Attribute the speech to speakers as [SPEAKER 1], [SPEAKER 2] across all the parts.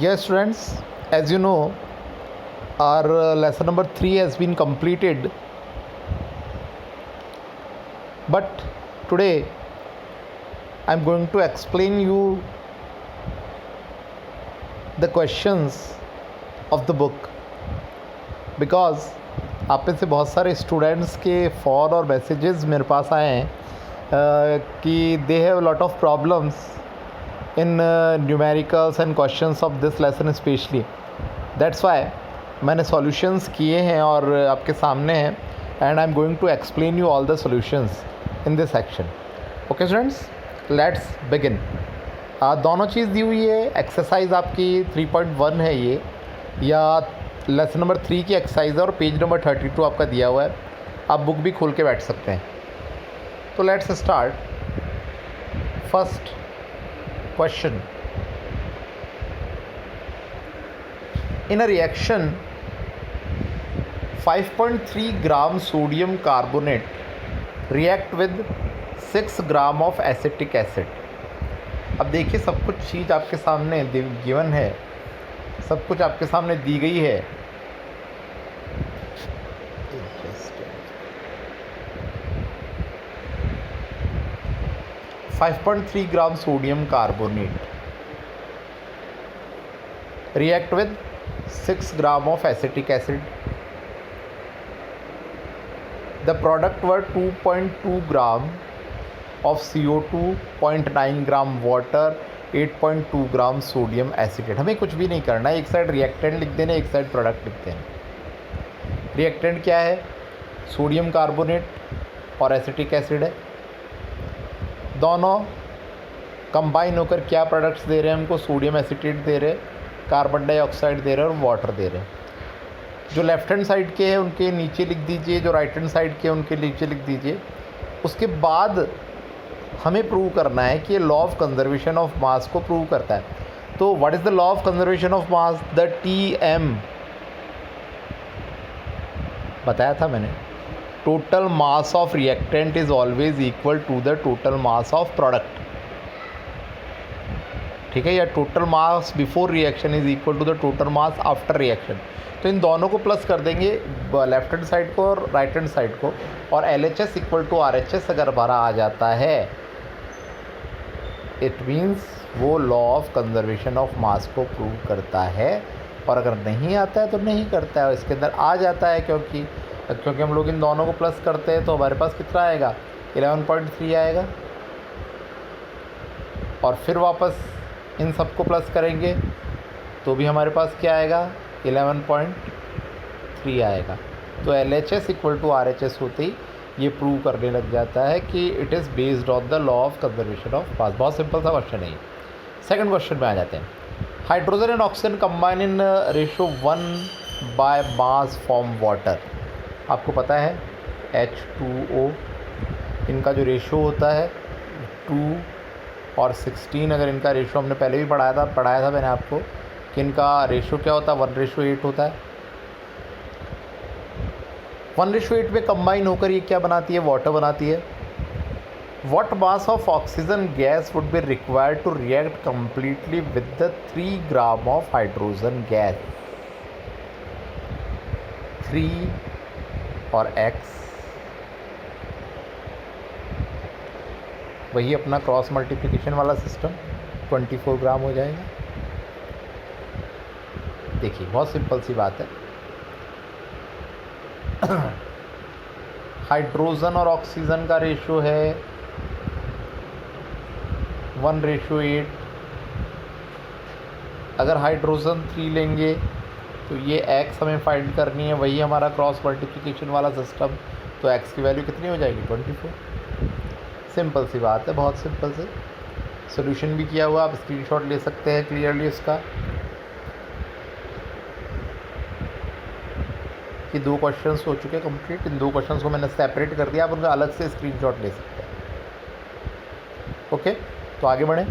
[SPEAKER 1] Yes, students, as you know, our lesson number 3 has been completed. But today I'm going to explain you the questions of the book because आप में से बहुत सारे students के phone और messages मेरे पास आए हैं कि they have lot of problems in numericals and questions of this lesson specially. That's why मैंने सॉल्यूशंस किए हैं और आपके सामने हैं and I am going to explain you all the solutions in this section. Okay students, let's begin. दोनों चीज़ दी हुई है. एक्सरसाइज आपकी 3.1 है ये, या लेसन नंबर 3 की एक्सरसाइज है और पेज नंबर 32 आपका दिया हुआ है. आप बुक भी खोल के बैठ सकते हैं. तो let's start. First question. In a reaction, 5.3 gram sodium carbonate react with 6 gram of acetic acid. अब देखिए, सब कुछ चीज़ आपके सामने गिवन है, सब कुछ आपके सामने दी गई है. 5.3 gram sodium carbonate react with 6 gram of acetic acid. The product were 2.2 gram of CO2, 0.9 gram water, 8.2 gram sodium acetate. हमें कुछ भी नहीं करना है, एक साइड रिएक्टेंट लिख देना, एक साइड प्रोडक्ट लिख देना. रिएक्टेंट क्या है? सोडियम कार्बोनेट और एसिटिक एसिड है. दोनों कंबाइन होकर क्या प्रोडक्ट्स दे रहे हैं हमको? सोडियम एसिटेट दे रहे हैं, कार्बन डाइऑक्साइड दे रहे हैं और वाटर दे रहे हैं. जो लेफ्ट हैंड साइड के हैं उनके नीचे लिख दीजिए, जो राइट हैंड साइड के हैं उनके नीचे लिख दीजिए. उसके बाद हमें प्रूव करना है कि ये law of conservation of mass को प्रूव करता है. तो what is the law of conservation of mass? The TM बताया था मैंने. Total mass of reactant is always equal to the total mass of product. ठीक है, या total mass before reaction is equal to the total mass after reaction. तो इन दोनों को प्लस कर देंगे, लेफ्ट हैंड साइड को और राइट हैंड साइड को, और LHS इक्वल टू RHS अगर हमारा आ जाता है, इट मीन्स वो law of conservation of mass को प्रूव करता है. और अगर नहीं आता है तो नहीं करता है. इसके अंदर आ जाता है क्योंकि हम लोग इन दोनों को प्लस करते हैं, तो हमारे पास कितना आएगा? 11.3 आएगा. और फिर वापस इन सबको प्लस करेंगे तो भी हमारे पास क्या आएगा? 11.3 आएगा. तो LHS इक्वल टू RHS होते ही ये प्रूव करने लग जाता है कि it is based on the law of conservation of मास. बहुत सिंपल सा क्वेश्चन है ये. सेकंड क्वेश्चन में आ जाते हैं. Hydrogen and oxygen combine in ratio 1 by mass form water. आपको पता है H2O, इनका जो रेशो होता है 2 और 16. अगर इनका रेशो हमने पहले भी पढ़ाया था मैंने आपको कि इनका रेशो क्या होता है? 1:8 होता है. 1:8 में कंबाइन होकर ये क्या बनाती है? वाटर बनाती है. What mass of oxygen gas would be required to react completely with the 3 gram of hydrogen gas? 3 और X वही अपना क्रॉस मल्टीप्लिकेशन वाला सिस्टम, 24 ग्राम हो जाएगा. देखिए, बहुत सिंपल सी बात है. हाइड्रोजन और ऑक्सीजन का रेशो है 1:8. अगर हाइड्रोजन 3 लेंगे तो ये X हमें फाइंड करनी है, वही हमारा क्रॉस मल्टीप्लिकेशन वाला सिस्टम. तो X की वैल्यू कितनी हो जाएगी? 24. सिंपल सी बात है, बहुत सिंपल से. सोल्यूशन भी किया हुआ, आप स्क्रीनशॉट ले सकते हैं क्लियरली उसका. ये 2 क्वेश्चंस हो चुके कंप्लीट. इन 2 क्वेश्चंस को मैंने सेपरेट कर दिया, आप उनका अलग से स्क्रीनशॉट ले सकते हैं. ओके, तो आगे बढ़ें.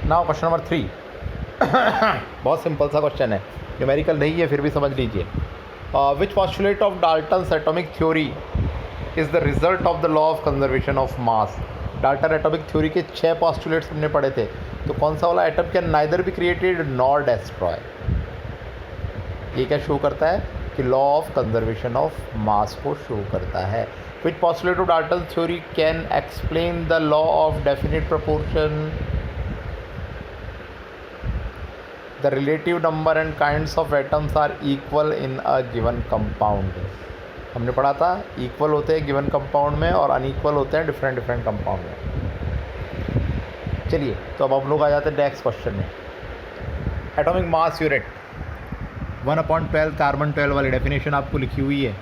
[SPEAKER 1] Now question number 3. बहुत सिंपल सा क्वेश्चन है, न्यूमेरिकल नहीं है, फिर भी समझ लीजिए. Which postulate of Dalton's atomic theory is the result of the law of conservation of mass. Dalton atomic theory के 6 पॉस्टुलेट्स हमने पढ़े थे, तो कौन सा वाला atom can neither be created nor destroy. ये क्या शो करता है कि law of conservation of mass को शो करता है। Which postulate of Dalton theory can explain the law of definite proportion. The relative number and kinds of atoms are equal in a given compound. हमने पढ़ा था equal होते हैं given compound में और अनइक्वल होते हैं डिफरेंट कंपाउंड में। चलिए तो अब हम लोग आ जाते हैं नेक्स्ट क्वेश्चन में। एटॉमिक मास यूनिट 1/12 कार्बन 12 वाली डेफिनेशन आपको लिखी हुई है।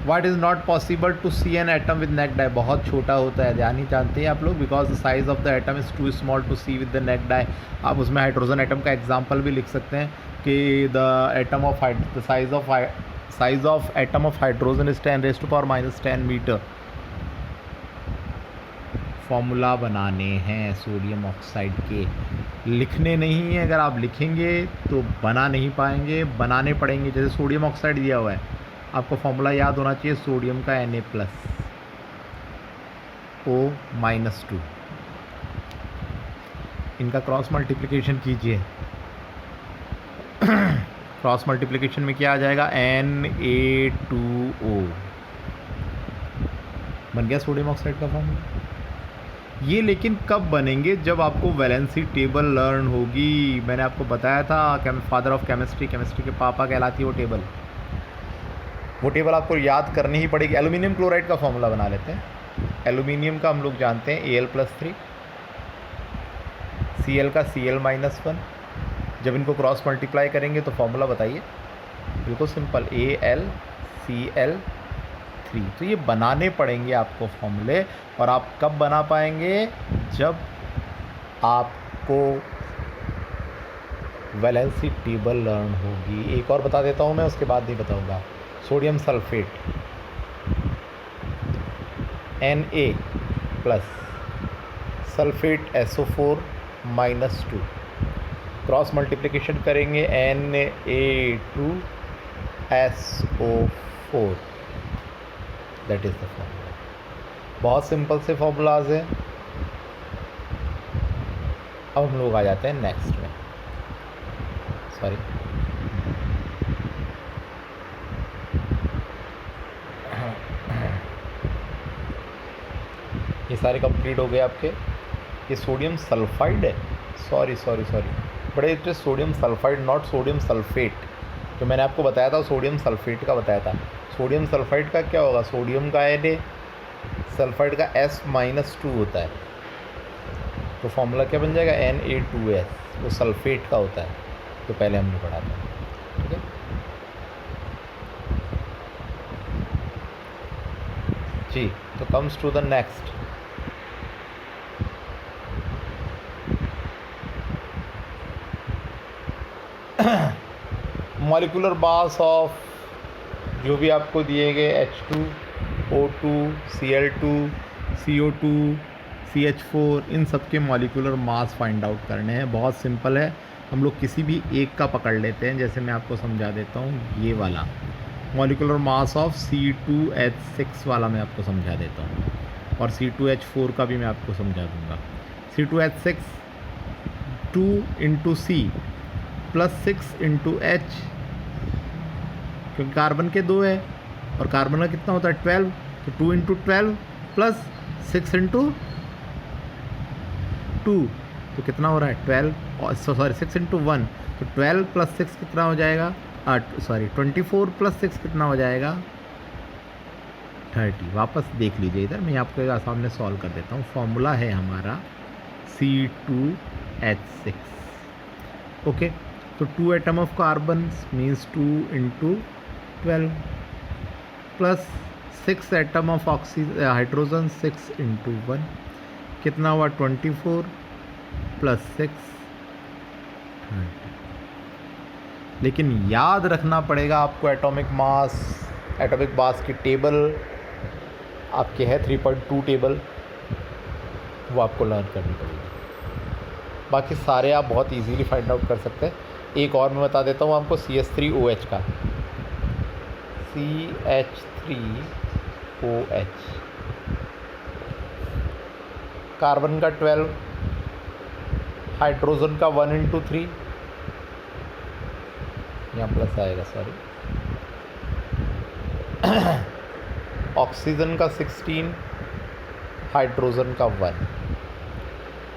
[SPEAKER 1] What is not possible to see an atom with naked eye. बहुत छोटा होता है, ध्यान ही जानते हैं आप लोग, because the size of the atom is too small to see with the naked eye. आप उसमें हाइड्रोजन एटम का एग्जाम्पल भी लिख सकते हैं कि the size of atom of hydrogen is 10⁻⁻10 metre. Formula बनाने हैं सोडियम ऑक्साइड के, लिखने नहीं है। अगर आप लिखेंगे तो बना नहीं पाएंगे, बनाने पड़ेंगे। जैसे सोडियम ऑक्साइड दिया हुआ है, आपको फॉर्मूला याद होना चाहिए सोडियम का Na+, O-2। इनका क्रॉस मल्टीप्लिकेशन कीजिए। क्रॉस मल्टीप्लिकेशन में क्या आ जाएगा, Na2O बन गया सोडियम ऑक्साइड का फॉर्मूला। ये लेकिन कब बनेंगे, जब आपको वैलेंसी टेबल लर्न होगी। मैंने आपको बताया था फादर ऑफ केमिस्ट्री के पापा कहलाती है वो टेबल। वो टेबल आपको याद करनी ही पड़ेगी। एल्यूमिनियम क्लोराइड का फॉर्मूला बना लेते हैं। एल्यूमिनियम का हम लोग जानते हैं Al+3, Cl का Cl-1। जब इनको क्रॉस मल्टीप्लाई करेंगे तो फॉर्मूला बताइए, बिल्कुल सिंपल, AlCl3। तो ये बनाने पड़ेंगे आपको फॉर्मूले। और आप कब बना पाएंगे, जब आपको वैलेंसी टेबल लर्न होगी। एक और बता देता हूँ मैं, उसके बाद नहीं बताऊँगा। Sodium sulphate Na+, sulphate SO4-2, cross multiplication करेंगे Na2SO4। That is the formula. बहुत सिंपल से फॉर्मूलाज हैं। अब हम लोग आ जाते हैं नेक्स्ट में। सॉरी, ये सारे कंप्लीट हो गए आपके। ये सोडियम सल्फाइड है, सॉरी, बड़े अच्छे, sodium sulphide not sodium sulphate. जो मैंने आपको बताया था सोडियम सल्फेट का बताया था। सोडियम सल्फाइड का क्या होगा, सोडियम का Na, सल्फाइड का S-2 होता है। तो फॉर्मूला क्या बन जाएगा, Na2S। वो सल्फेट का होता है, तो पहले हमने पढ़ा था। ठीक है, जी। तो comes to the next. Molecular mass of जो भी आपको दिए गए H2O2 Cl2 CO2 CH4, इन सब के मॉलिक्यूलर मास फाइंड आउट करने हैं। बहुत सिंपल है, हम लोग किसी भी एक का पकड़ लेते हैं। जैसे मैं आपको समझा देता हूँ, ये वाला मॉलिक्यूलर मास ऑफ C2H6 वाला मैं आपको समझा देता हूँ, और C2H4 का भी मैं आपको समझा दूँगा। C2H6 2 × C + 6 × H, क्योंकि कार्बन के 2 है और कार्बन का कितना होता है 12, तो 2 × 12 + 6 × 2, तो कितना हो रहा है 12, और सॉरी 6 × 1, तो 12 + 6 कितना हो जाएगा, 24 + 6 कितना हो जाएगा 30। वापस देख लीजिए इधर, मैं आपके सामने सॉल्व कर देता हूँ। फॉर्मूला है हमारा C2H6। ओके, तो 2 atom of carbon means 2 × 12 + 6 atom of hydrogen 6 × 1, कितना हुआ 24 + 6 30। लेकिन याद रखना पड़ेगा आपको एटॉमिक मास की टेबल आपके है 3.2 टेबल, वो आपको लर्न करनी पड़ेगी। बाकी सारे आप बहुत इजीली फाइंड आउट कर सकते हैं। एक और मैं बता देता हूँ आपको CH3OH का, CH3OH, कार्बन का 12, हाइड्रोजन का 1 × 3, यहाँ प्लस आएगा सॉरी, ऑक्सीजन का 16, हाइड्रोजन का 1,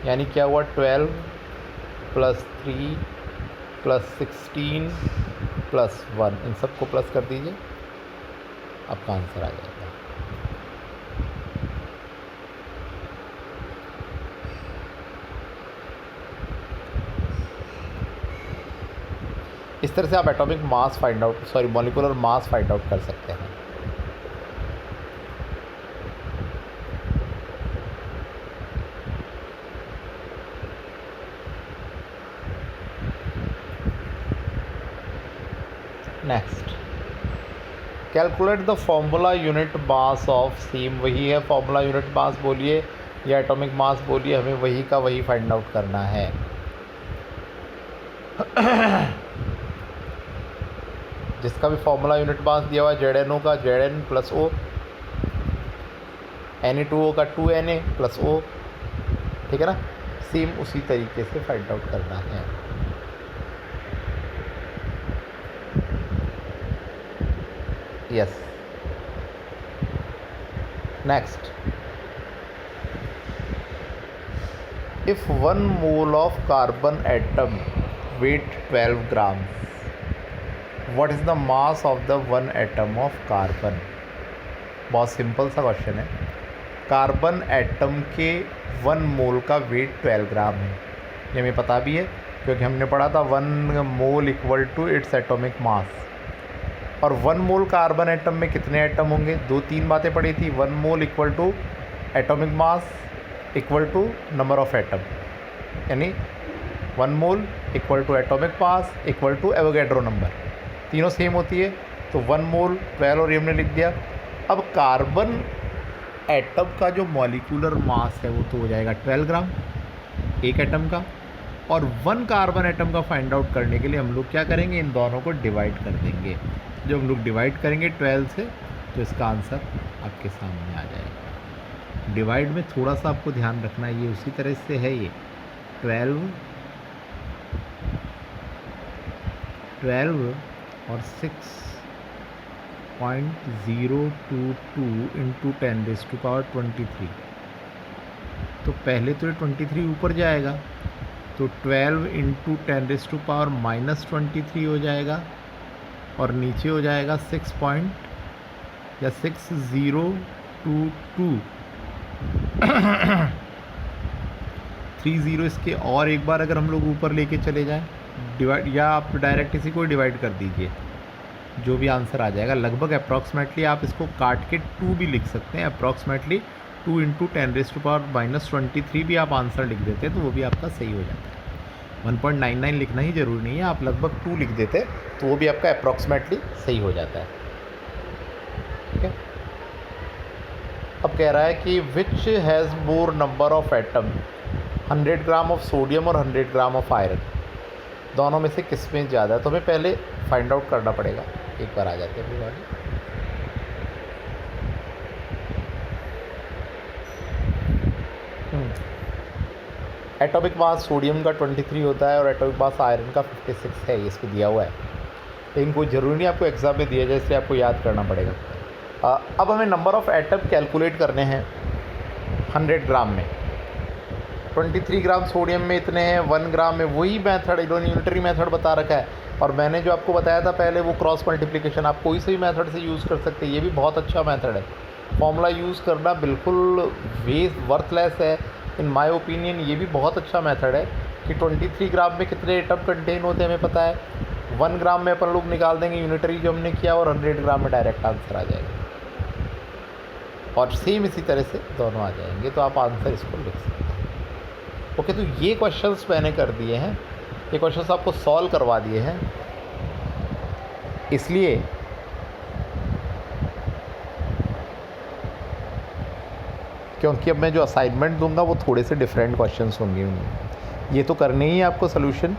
[SPEAKER 1] यानी क्या हुआ 12 + 3 + 16 + 1, इन सबको प्लस कर दीजिए, आपका आंसर आ जाएगा। इस तरह से आप atomic mass find out molecular mass find out कर सकते हैं। Next, calculate the formula unit mass of same, वही है फॉर्मूला यूनिट मास बोलिए या एटॉमिक मास बोलिए, हमें वही का वही फाइंड आउट करना है। जिसका भी फॉर्मूला यूनिट मास दिया हुआ है ZnO का Zn + O, Na2O का 2Na + O, ठीक है ना, सेम उसी तरीके से फाइंड आउट करना है। Yes, next, if 1 mole of carbon atom weight 12 grams, what is the mass of the 1 atom of carbon. बहुत सिंपल सा क्वेश्चन है। कार्बन एटम के 1 मोल का वेट 12 ग्राम है, ये हमें पता भी है क्योंकि हमने पढ़ा था 1 मोल = इट्स एटॉमिक मास। और 1 मोल कार्बन एटम में कितने एटम होंगे, 2-3 बातें पढ़ी थी। 1 मोल = atomic mass = number of atom, यानी 1 मोल = एटॉमिक मास = एवोगैड्रो नंबर, तीनों सेम होती है। तो 1 मोल 12 और ये हमने लिख दिया। अब कार्बन एटम का जो मॉलिक्यूलर मास है वो तो हो जाएगा 12 ग्राम एक एटम का, और 1 कार्बन एटम का फाइंड आउट करने के लिए हम लोग क्या करेंगे, इन दोनों को डिवाइड कर देंगे। जब हम लोग डिवाइड करेंगे 12 से तो इसका आंसर आपके सामने आ जाएगा। डिवाइड में थोड़ा सा आपको ध्यान रखना है, ये उसी तरह से है, ये 12 और 6.022 × 10⁻23, तो पहले तो ये 23 ऊपर जाएगा, तो 12 × 10⁻⁻23 हो जाएगा, और नीचे हो जाएगा 6022 30 इसके, और एक बार अगर हम लोग ऊपर लेके चले जाएं डिवाइड, या आप डायरेक्ट इसी को डिवाइड कर दीजिए, जो भी आंसर आ जाएगा लगभग अप्रॉक्सीमेटली, आप इसको काट के 2 भी लिख सकते हैं। अप्रॉक्सीमेटली 2 × 10⁻⁻23 भी आप आंसर लिख देते तो वो भी आपका सही हो जाता है। 1.99 लिखना ही ज़रूरी नहीं है, आप लगभग 2 लिख देते तो वो भी आपका अप्रॉक्सीमेटली सही हो जाता है। ठीक है, अब कह रहा है कि which has more number of atom, 100 gram of sodium और 100 ग्राम ऑफ आयरन, दोनों में से किस में ज़्यादा है। तो हमें पहले फाइंड आउट करना पड़ेगा। एक बार आ जाते हैं अपनी बारी। एटॉमिक मास सोडियम का 23 होता है और एटॉमिक मास आयरन का 56 है, ये इसको दिया हुआ है, लेकिन कोई ज़रूरी नहीं आपको एग्ज़ाम में दिया जाए, इसलिए आपको याद करना पड़ेगा। अब हमें नंबर ऑफ़ एटम कैलकुलेट करने हैं 100 ग्राम में। 23 ग्राम सोडियम में इतने हैं, 1 ग्राम में, वही मेथड इन्होंने यूनिटरी मेथड बता रखा है। और मैंने जो आपको बताया था पहले वो क्रॉस मल्टीप्लिकेशन, आप कोई से भी मेथड से यूज़ कर सकते हैं, ये भी बहुत अच्छा मेथड है। फॉर्मूला यूज़ करना बिल्कुल वर्थलेस है इन माय ओपिनियन, ये भी बहुत अच्छा मेथड है कि 23 ग्राम में कितने एटम कंटेन होते हैं हमें पता है, 1 ग्राम में अपन लोग निकाल देंगे यूनिटरी जो हमने किया, और 100 ग्राम में डायरेक्ट आंसर आ जाएगा, और सेम इसी तरह से दोनों आ जाएंगे, तो आप आंसर इसको लिख सकते हैं। ओके, तो ये क्वेश्चंस मैंने कर दिए हैं, ये क्वेश्चंस आपको सॉल्व करवा दिए हैं, इसलिए क्योंकि अब मैं जो असाइनमेंट दूंगा वो थोड़े से डिफरेंट क्वेश्चंस होंगे। ये तो करने ही आपको सोल्यूशन,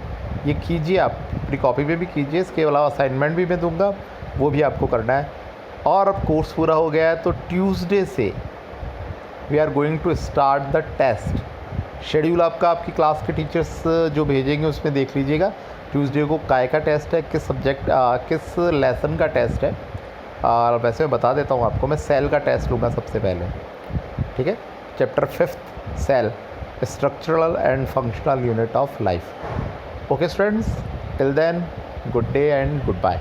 [SPEAKER 1] ये कीजिए, आप अपनी कॉपी पे भी कीजिए, इसके अलावा असाइनमेंट भी मैं दूंगा, वो भी आपको करना है। और अब कोर्स पूरा हो गया है, तो ट्यूसडे से we are going to start the test schedule आपका आपकी क्लास के टीचर्स जो भेजेंगे उसमें देख लीजिएगा। ट्यूसडे को काय का टेस्ट है, किस सब्जेक्ट किस लेसन का टेस्ट है। और वैसे मैं बता देता हूँ आपको, मैं सेल का टेस्ट लूँगा सबसे पहले, ठीक है। Chapter 5 cell, structural and functional unit of life. Okay students, till then good day and good bye.